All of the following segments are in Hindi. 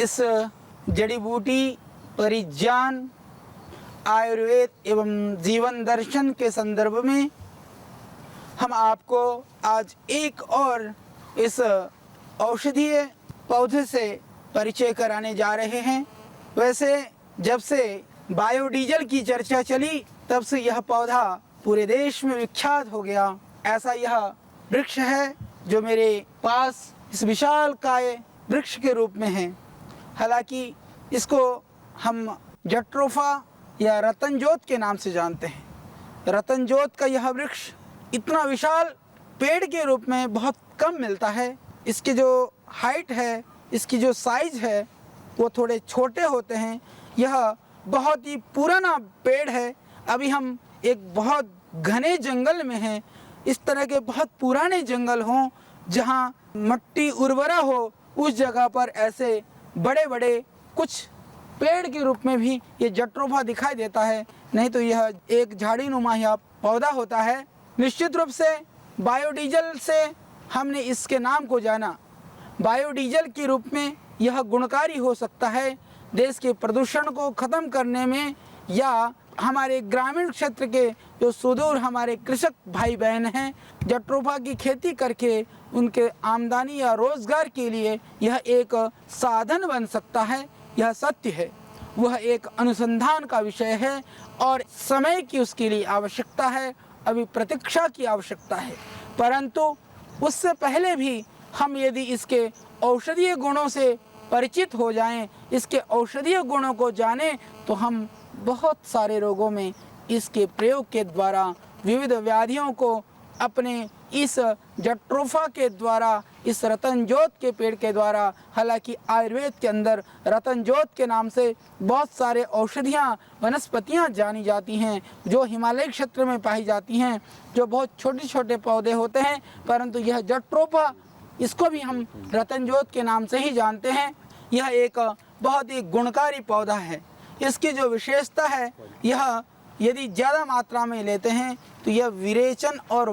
इस जड़ी बूटी परिज्ञान, आयुर्वेद एवं जीवन दर्शन के संदर्भ में हम आपको आज एक और इस औषधीय पौधे से परिचय कराने जा रहे हैं। वैसे जब से बायोडीजल की चर्चा चली तब से यह पौधा पूरे देश में विख्यात हो गया। ऐसा यह वृक्ष है जो मेरे पास इस विशालकाय वृक्ष के रूप में है। हालांकि इसको हम जट्रोफा या रतनजोत के नाम से जानते हैं। रतनजोत का यह वृक्ष इतना विशाल पेड़ के रूप में बहुत कम मिलता है। इसकी जो हाइट है, इसकी जो साइज है वो थोड़े छोटे होते हैं। यह बहुत ही पुराना पेड़ है। अभी हम एक बहुत घने जंगल में हैं। इस तरह के बहुत पुराने जंगल हों जहाँ मिट्टी उर्वरा हो, उस जगह पर ऐसे बड़े बड़े कुछ पेड़ के रूप में भी ये जट्रोफा दिखाई देता है, नहीं तो यह एक झाड़ी नुमा या पौधा होता है। निश्चित रूप से बायोडीजल से हमने इसके नाम को जाना। बायोडीजल के रूप में यह गुणकारी हो सकता है देश के प्रदूषण को ख़त्म करने में, या हमारे ग्रामीण क्षेत्र के जो सुदूर हमारे कृषक भाई बहन हैं, जट्रोफा की खेती करके उनके आमदनी या रोज़गार के लिए यह एक साधन बन सकता है। यह सत्य है। वह एक अनुसंधान का विषय है और समय की उसके लिए आवश्यकता है, अभी प्रतीक्षा की आवश्यकता है। परंतु उससे पहले भी हम यदि इसके औषधीय गुणों से परिचित हो जाएं, इसके औषधीय गुणों को जानें, तो हम बहुत सारे रोगों में इसके प्रयोग के द्वारा विविध व्याधियों को अपने इस जट्रोफा के द्वारा, इस रतनजोत के पेड़ के द्वारा, हालांकि आयुर्वेद के अंदर रतनजोत के नाम से बहुत सारे औषधियाँ वनस्पतियाँ जानी जाती हैं जो हिमालय क्षेत्र में पाई जाती हैं, जो बहुत छोटे छोटे पौधे होते हैं। परंतु यह जट्रोफा, इसको भी हम रतनजोत के नाम से ही जानते हैं। यह एक बहुत ही गुणकारी पौधा है। इसकी जो विशेषता है, यह यदि ज़्यादा मात्रा में लेते हैं तो यह विरेचन और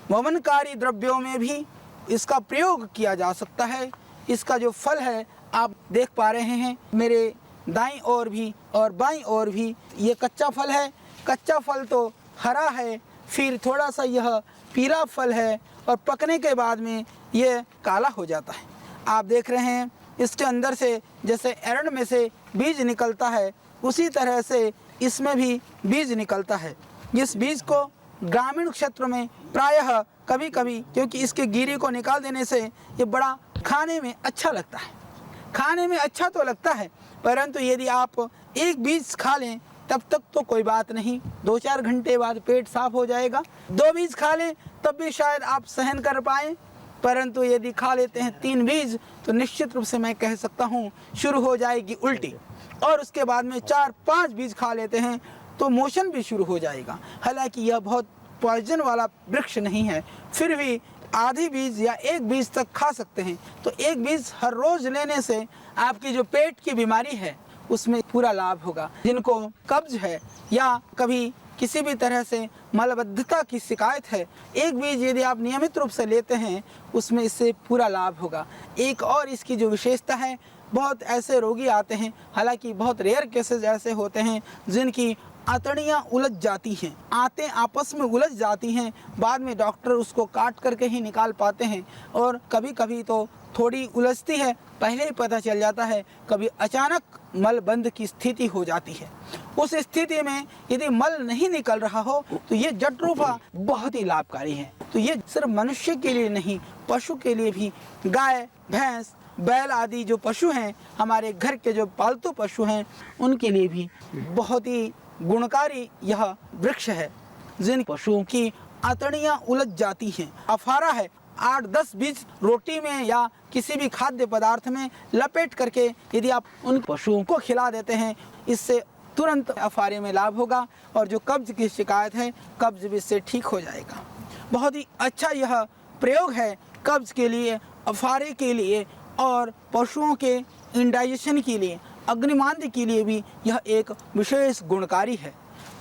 वमनकारी द्रव्यों में भी इसका प्रयोग किया जा सकता है। इसका जो फल है आप देख पा रहे हैं मेरे दाईं ओर भी और बाईं ओर भी, ये कच्चा फल है। कच्चा फल तो हरा है, फिर थोड़ा सा यह पीला फल है और पकने के बाद में ये काला हो जाता है। आप देख रहे हैं इसके अंदर से जैसे एरंड में से बीज निकलता है, उसी तरह से इसमें भी बीज निकलता है। इस बीज को ग्रामीण क्षेत्र में प्रायः कभी कभी, क्योंकि इसके गिरी को निकाल देने से ये बड़ा खाने में अच्छा लगता है। खाने में अच्छा तो लगता है, परंतु यदि आप एक बीज खा लें तब तक तो कोई बात नहीं, 2-4 घंटे बाद पेट साफ हो जाएगा। 2 बीज खा लें तब भी शायद आप सहन कर पाएँ, परंतु यदि खा लेते हैं 3 बीज तो निश्चित रूप से मैं कह सकता हूँ शुरू हो जाएगी उल्टी। और उसके बाद में 4-5 बीज खा लेते हैं तो मोशन भी शुरू हो जाएगा। हालांकि यह बहुत पॉइजन वाला वृक्ष नहीं है, फिर भी आधी बीज या 1 बीज तक खा सकते हैं। तो 1 बीज हर रोज़ लेने से आपकी जो पेट की बीमारी है उसमें पूरा लाभ होगा। जिनको कब्ज है या कभी किसी भी तरह से मलबद्धता की शिकायत है, 1 बीज यदि आप नियमित रूप से लेते हैं उसमें इससे पूरा लाभ होगा। एक और इसकी जो विशेषता है, बहुत ऐसे रोगी आते हैं, हालांकि बहुत रेयर केसेस ऐसे होते हैं जिनकी आंतड़ियाँ उलझ जाती हैं, आंतें आपस में उलझ जाती हैं, बाद में डॉक्टर उसको काट करके ही निकाल पाते हैं। और कभी कभी तो थोड़ी उलझती है, पहले ही पता चल जाता है, कभी अचानक मलबंध की स्थिति हो जाती है। उस स्थिति में यदि मल नहीं निकल रहा हो तो ये जट्रोफा बहुत ही लाभकारी है। तो ये सिर्फ मनुष्य के लिए नहीं, पशु के लिए भी, गाय, भैंस, बैल आदि जो पशु हैं, हमारे घर के जो पालतू पशु हैं, उनके लिए भी बहुत ही गुणकारी यह वृक्ष है। जिन पशुओं की आंतड़ियाँ उलझ जाती हैं, अफारा है, 8-10 बीज रोटी में या किसी भी खाद्य पदार्थ में लपेट करके यदि आप उन पशुओं को खिला देते हैं, इससे तुरंत अफारे में लाभ होगा और जो कब्ज की शिकायत है, कब्ज भी इससे ठीक हो जाएगा। बहुत ही अच्छा यह प्रयोग है कब्ज के लिए, अफारे के लिए और पशुओं के इंडाइजेशन के लिए, अग्निमांद्य के लिए भी यह एक विशेष गुणकारी है।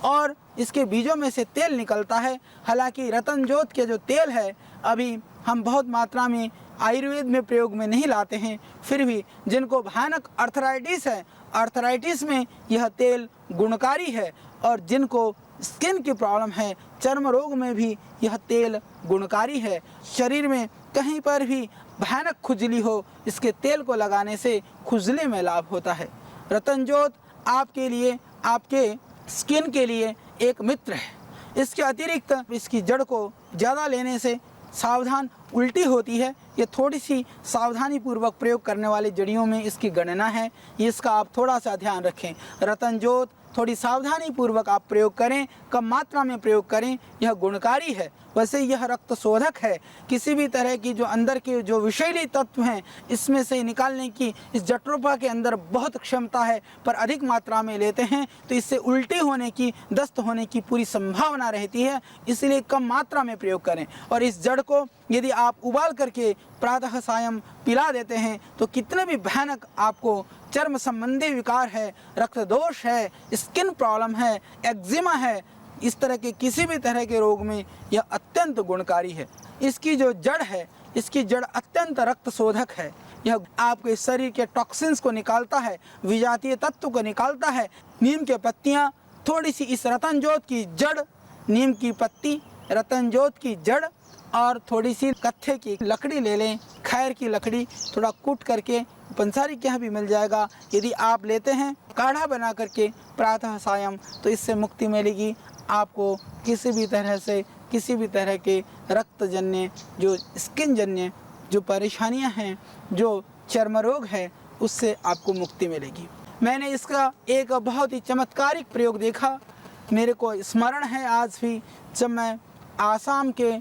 और इसके बीजों में से तेल निकलता है। हालांकि रतन जोत के जो तेल है अभी हम बहुत मात्रा में आयुर्वेद में प्रयोग में नहीं लाते हैं, फिर भी जिनको भयानक अर्थराइटिस है, अर्थराइटिस में यह तेल गुणकारी है, और जिनको स्किन की प्रॉब्लम है, चर्म रोग में भी यह तेल गुणकारी है। शरीर में कहीं पर भी भयानक खुजली हो, इसके तेल को लगाने से खुजली में लाभ होता है। रतन जोत आपके लिए, आपके स्किन के लिए एक मित्र है। इसके अतिरिक्त इसकी जड़ को ज़्यादा लेने से सावधान उल्टी होती है। ये थोड़ी सी सावधानी पूर्वक प्रयोग करने वाली जड़ियों में इसकी गणना है, इसका आप थोड़ा सा ध्यान रखें। रतन जोत थोड़ी सावधानी पूर्वक आप प्रयोग करें, कम मात्रा में प्रयोग करें, यह गुणकारी है। वैसे यह रक्त शोधक है, किसी भी तरह की जो अंदर के जो विषैली तत्व हैं इसमें से निकालने की इस जट्रोफा के अंदर बहुत क्षमता है, पर अधिक मात्रा में लेते हैं तो इससे उल्टी होने की, दस्त होने की पूरी संभावना रहती है, इसलिए कम मात्रा में प्रयोग करें। और इस जड़ को यदि आप उबाल करके प्रातः सायं पिला देते हैं तो कितने भी भयानक आपको चर्म संबंधी विकार है, रक्त दोष है, स्किन प्रॉब्लम है, एक्जिमा है, इस तरह के किसी भी तरह के रोग में यह अत्यंत गुणकारी है। इसकी जो जड़ है, इसकी जड़ अत्यंत रक्त शोधक है। यह आपके शरीर के टॉक्सिन्स को निकालता है, विजातीय तत्व को निकालता है। नीम के पत्तियाँ, थोड़ी सी इस रतन जोत की जड़, नीम की पत्ती, रतन जोत की जड़ और थोड़ी सी कत्थे की लकड़ी ले लें, खैर की लकड़ी, थोड़ा कूट करके, पंसारी के यहाँ भी मिल जाएगा। यदि आप लेते हैं काढ़ा बना करके प्रातः सायं तो इससे मुक्ति मिलेगी। आपको किसी भी तरह से, किसी भी तरह के रक्तजन्य, जो स्किन जन्य जो परेशानियां हैं, जो चर्म रोग है, उससे आपको मुक्ति मिलेगी। मैंने इसका एक बहुत ही चमत्कारिक प्रयोग देखा। मेरे को स्मरण है आज भी, जब मैं आसाम के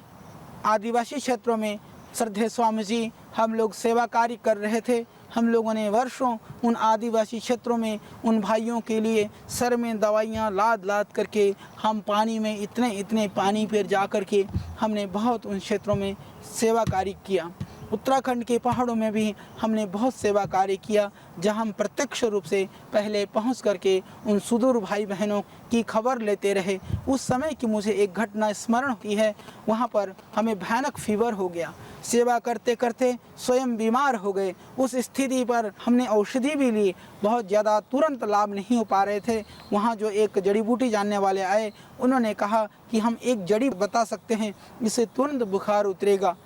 आदिवासी क्षेत्रों में श्रद्धेय स्वामी जी हम लोग सेवा कार्य कर रहे थे। हम लोगों ने वर्षों उन आदिवासी क्षेत्रों में उन भाइयों के लिए सर में दवाइयाँ लाद लाद करके, हम पानी में इतने पानी पर जा कर के हमने बहुत उन क्षेत्रों में सेवा कार्य किया। उत्तराखंड के पहाड़ों में भी हमने बहुत सेवा कार्य किया, जहां हम प्रत्यक्ष रूप से पहले पहुंच करके उन सुदूर भाई बहनों की खबर लेते रहे। उस समय की मुझे एक घटना स्मरण होती है। वहां पर हमें भयानक फीवर हो गया, सेवा करते करते स्वयं बीमार हो गए। उस स्थिति पर हमने औषधि भी ली, बहुत ज़्यादा तुरंत लाभ नहीं हो पा रहे थे। वहाँ जो एक जड़ी बूटी जानने वाले आए, उन्होंने कहा कि हम एक जड़ी बता सकते हैं, इससे तुरंत बुखार उतरेगा।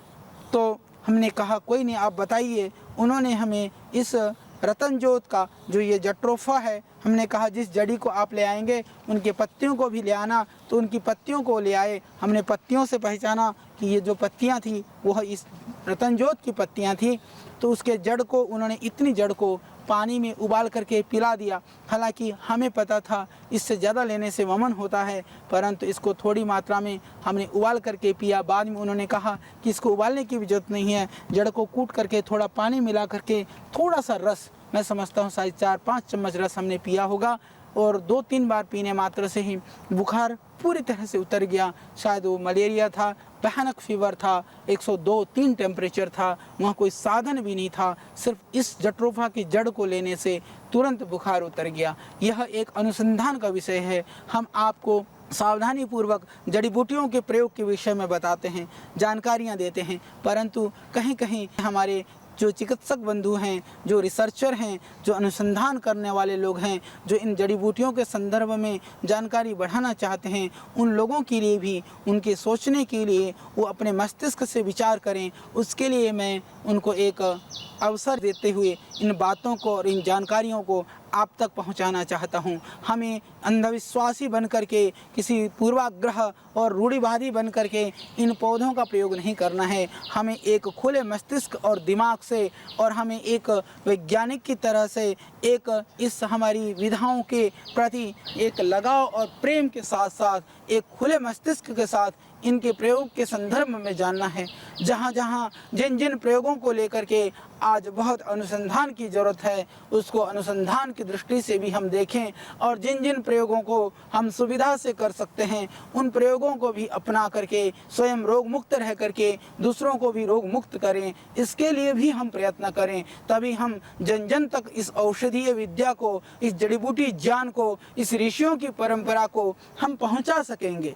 तो हमने कहा कोई नहीं, आप बताइए। उन्होंने हमें इस रतन जोत का जो ये जट्रोफा है, हमने कहा जिस जड़ी को आप ले आएंगे उनके पत्तियों को भी ले आना। तो उनकी पत्तियों को ले आए। हमने पत्तियों से पहचाना कि ये जो पत्तियां थी वह इस रतन जोत की पत्तियां थी। तो उसके जड़ को, उन्होंने इतनी जड़ को पानी में उबाल करके पिला दिया। हालांकि हमें पता था इससे ज़्यादा लेने से वमन होता है, परंतु इसको थोड़ी मात्रा में हमने उबाल करके पिया। बाद में उन्होंने कहा कि इसको उबालने की भी जरूरत नहीं है, जड़ को कूट करके थोड़ा पानी मिला करके थोड़ा सा रस, मैं समझता हूँ शायद 4-5 चम्मच रस हमने पिया होगा, और 2-3 बार पीने मात्र से ही बुखार पूरी तरह से उतर गया। शायद वो मलेरिया था, भयानक फीवर था, 102-103 टेम्परेचर था, वहाँ कोई साधन भी नहीं था। सिर्फ इस जट्रोफा की जड़ को लेने से तुरंत बुखार उतर गया। यह एक अनुसंधान का विषय है। हम आपको सावधानी पूर्वक जड़ी बूटियों के प्रयोग के विषय में बताते हैं, जानकारियाँ देते हैं, परंतु कहीं कहीं हमारे जो चिकित्सक बंधु हैं, जो रिसर्चर हैं, जो अनुसंधान करने वाले लोग हैं, जो इन जड़ी बूटियों के संदर्भ में जानकारी बढ़ाना चाहते हैं, उन लोगों के लिए भी, उनके सोचने के लिए वो अपने मस्तिष्क से विचार करें, उसके लिए मैं उनको एक अवसर देते हुए इन बातों को और इन जानकारियों को आप तक पहुंचाना चाहता हूं। हमें अंधविश्वासी बन करके, किसी पूर्वाग्रह और रूढ़िवादी बन करके इन पौधों का प्रयोग नहीं करना है। हमें एक खुले मस्तिष्क और दिमाग से, और हमें एक वैज्ञानिक की तरह से, एक इस हमारी विधाओं के प्रति एक लगाव और प्रेम के साथ साथ एक खुले मस्तिष्क के साथ इनके प्रयोग के संदर्भ में जानना है। जहाँ जहाँ जिन जिन प्रयोगों को लेकर के आज बहुत अनुसंधान की ज़रूरत है, उसको अनुसंधान की दृष्टि से भी हम देखें और जिन जिन प्रयोगों को हम सुविधा से कर सकते हैं उन प्रयोगों को भी अपना करके स्वयं रोग मुक्त रह करके दूसरों को भी रोग मुक्त करें, इसके लिए भी हम प्रयत्न करें। तभी हम जन जन तक इस औषधीय विद्या को, इस जड़ी बूटी ज्ञान को, इस ऋषियों की परंपरा को हम पहुंचा सकेंगे।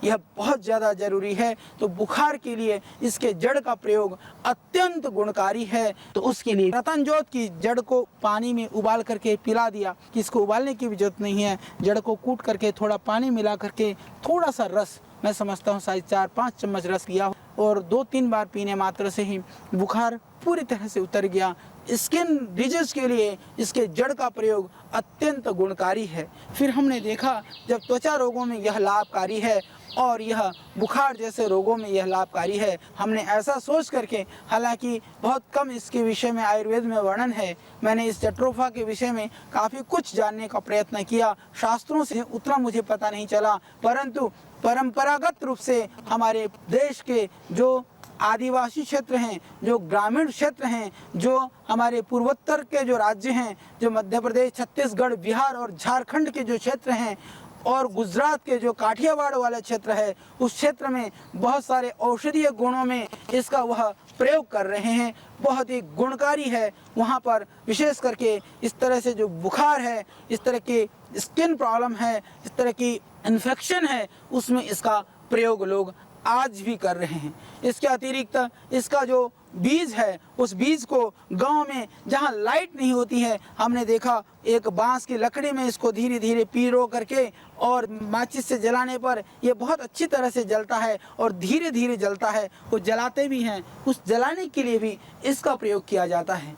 यह बहुत ज़्यादा जरूरी है। तो बुखार के लिए इसके जड़ का प्रयोग अत्यंत गुणकारी है। तो उसके लिए रतन जोत की जड़ को पानी में उबाल करके पिला दिया कि इसको उबालने की भी जरूरत नहीं है, जड़ को कूट करके थोड़ा पानी मिला करके थोड़ा सा रस, मैं समझता हूँ शायद 4-5 चम्मच रस लिया और 2-3 बार पीने मात्र से ही बुखार पूरी तरह से उतर गया। स्किन डिजीज के लिए इसके जड़ का प्रयोग अत्यंत गुणकारी है। फिर हमने देखा जब त्वचा रोगों में यह लाभकारी है और यह बुखार जैसे रोगों में यह लाभकारी है, हमने ऐसा सोच करके, हालांकि बहुत कम इसके विषय में आयुर्वेद में वर्णन है, मैंने इस जट्रोफा के विषय में काफ़ी कुछ जानने का प्रयत्न किया, शास्त्रों से उतना मुझे पता नहीं चला, परंतु परंपरागत रूप से हमारे देश के जो आदिवासी क्षेत्र हैं, जो ग्रामीण क्षेत्र हैं, जो हमारे पूर्वोत्तर के जो राज्य हैं, जो मध्य प्रदेश, छत्तीसगढ़, बिहार और झारखंड के जो क्षेत्र हैं और गुजरात के जो काठियावाड़ वाला क्षेत्र है, उस क्षेत्र में बहुत सारे औषधीय गुणों में इसका वह प्रयोग कर रहे हैं। बहुत ही गुणकारी है। वहाँ पर विशेष करके इस तरह से जो बुखार है, इस तरह की स्किन प्रॉब्लम है, इस तरह की इन्फेक्शन है, उसमें इसका प्रयोग लोग आज भी कर रहे हैं। इसके अतिरिक्त इसका जो बीज है, उस बीज को गांव में जहां लाइट नहीं होती है, हमने देखा एक बांस की लकड़ी में इसको धीरे धीरे पीरो करके और माचिस से जलाने पर यह बहुत अच्छी तरह से जलता है और धीरे धीरे जलता है। वो जलाते भी हैं, उस जलाने के लिए भी इसका प्रयोग किया जाता है।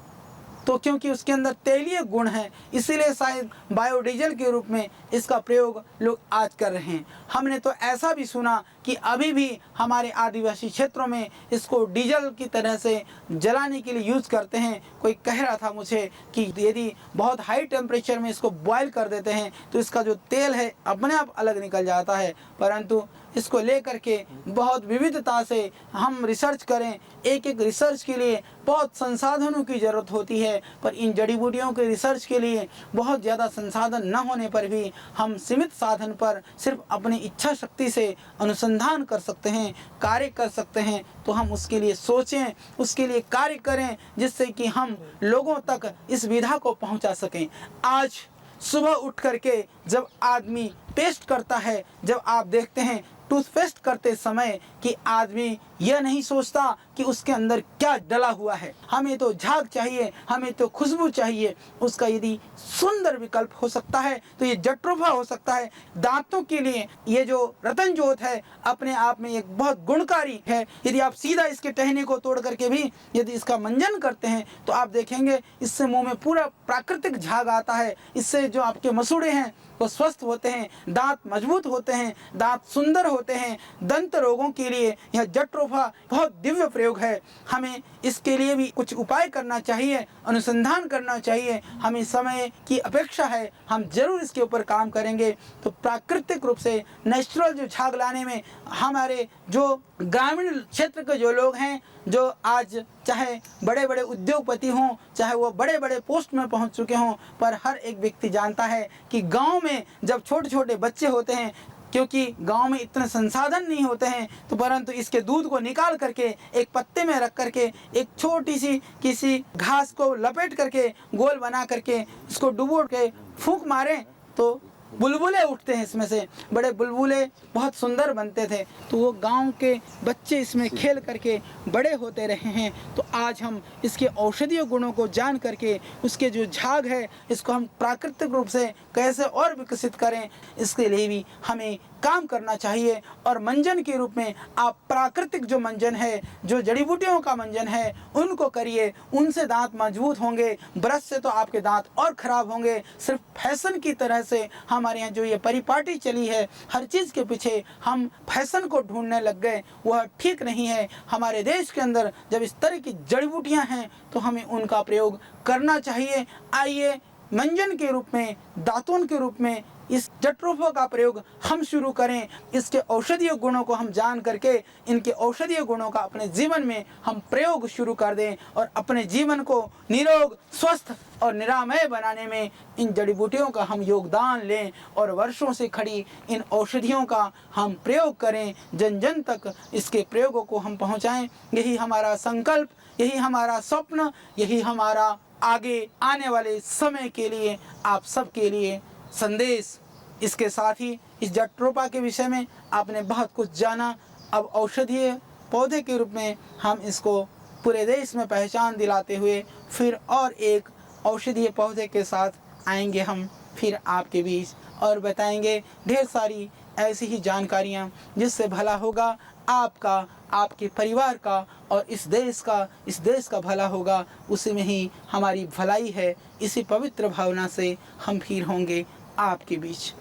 तो क्योंकि उसके अंदर तेलीय गुण है, इसीलिए शायद बायोडीजल के रूप में इसका प्रयोग लोग आज कर रहे हैं। हमने तो ऐसा भी सुना कि अभी भी हमारे आदिवासी क्षेत्रों में इसको डीजल की तरह से जलाने के लिए यूज़ करते हैं। कोई कह रहा था मुझे कि यदि बहुत हाई टेम्परेचर में इसको बॉयल कर देते हैं तो इसका जो तेल है अपने आप अलग निकल जाता है, परंतु इसको लेकर के बहुत विविधता से हम रिसर्च करें। एक एक रिसर्च के लिए बहुत संसाधनों की ज़रूरत होती है, पर इन जड़ी बूटियों के रिसर्च के लिए बहुत ज़्यादा संसाधन न होने पर भी हम सीमित साधन पर सिर्फ अपनी इच्छा शक्ति से अनुसंधान कर सकते हैं, कार्य कर सकते हैं। तो हम उसके लिए सोचें, उसके लिए कार्य करें, जिससे कि हम लोगों तक इस विधा को पहुंचा सकें। आज सुबह उठ करके जब आदमी पेस्ट करता है, जब आप देखते हैं टूथपेस्ट करते समय कि आदमी यह नहीं सोचता कि उसके अंदर क्या डला हुआ है। हमें तो झाग चाहिए, हमें तो खुशबू चाहिए। उसका यदि सुंदर विकल्प हो सकता है तो ये जट्रोफा हो सकता है। दांतों के लिए ये जो रतन जोत है अपने आप में एक बहुत गुणकारी है। यदि आप सीधा इसके टहनी को तोड़ करके भी यदि इसका मंजन करते हैं तो आप देखेंगे इससे मुंह में पूरा प्राकृतिक झाग आता है। इससे जो आपके मसूड़े हैं वो स्वस्थ होते हैं, दांत मजबूत होते हैं, दांत सुंदर होते हैं। दंत रोगों के लिए यह जट्रोफा बहुत दिव्य प्रयोग है। हमें इसके लिए भी कुछ उपाय करना चाहिए, अनुसंधान करना चाहिए। हमें समय की अपेक्षा है, हम जरूर इसके ऊपर काम करेंगे तो प्राकृतिक रूप से नेचुरल जो झाग लाने में हमारे जो ग्रामीण क्षेत्र के जो लोग हैं, जो आज चाहे बड़े बड़े उद्योगपति हों, चाहे वो बड़े बड़े पोस्ट में पहुंच चुके हों, पर हर एक व्यक्ति जानता है कि गांव में जब छोटे छोटे बच्चे होते हैं, क्योंकि गांव में इतने संसाधन नहीं होते हैं, तो परंतु इसके दूध को निकाल करके एक पत्ते में रख करके एक छोटी सी किसी घास को लपेट करके गोल बना करके इसको डुबो के फूंक मारें तो बुलबुले उठते हैं। इसमें से बड़े बुलबुले बहुत सुंदर बनते थे। तो वो गांव के बच्चे इसमें खेल करके बड़े होते रहे हैं। तो आज हम इसके औषधीय गुणों को जान करके उसके जो झाग है इसको हम प्राकृतिक रूप से कैसे और विकसित करें, इसके लिए भी हमें काम करना चाहिए। और मंजन के रूप में आप प्राकृतिक जो मंजन है, जो जड़ी बूटियों का मंजन है, उनको करिए। उनसे दांत मजबूत होंगे। ब्रश से तो आपके दांत और ख़राब होंगे। सिर्फ फैशन की तरह से हमारे यहाँ जो ये परिपाटी चली है, हर चीज़ के पीछे हम फैशन को ढूंढने लग गए, वह ठीक नहीं है। हमारे देश के अंदर जब इस तरह की जड़ी बूटियाँ हैं तो हमें उनका प्रयोग करना चाहिए। आइए मंजन के रूप में, दातुन के रूप में इस जट्रोफा का प्रयोग हम शुरू करें। इसके औषधीय गुणों को हम जान करके इनके औषधीय गुणों का अपने जीवन में हम प्रयोग शुरू कर दें और अपने जीवन को निरोग, स्वस्थ और निरामय बनाने में इन जड़ी बूटियों का हम योगदान लें और वर्षों से खड़ी इन औषधियों का हम प्रयोग करें, जन जन तक इसके प्रयोगों को हम पहुँचाएँ। यही हमारा संकल्प, यही हमारा स्वप्न, यही हमारा आगे आने वाले समय के लिए आप सबके लिए संदेश। इसके साथ ही इस जट्रोफा के विषय में आपने बहुत कुछ जाना। अब औषधीय पौधे के रूप में हम इसको पूरे देश में पहचान दिलाते हुए फिर और एक औषधीय पौधे के साथ आएंगे हम फिर आपके बीच और बताएंगे ढेर सारी ऐसी ही जानकारियाँ जिससे भला होगा आपका, आपके परिवार का और इस देश का भला होगा। उसी में ही हमारी भलाई है। इसी पवित्र भावना से हम फिर होंगे आपके बीच।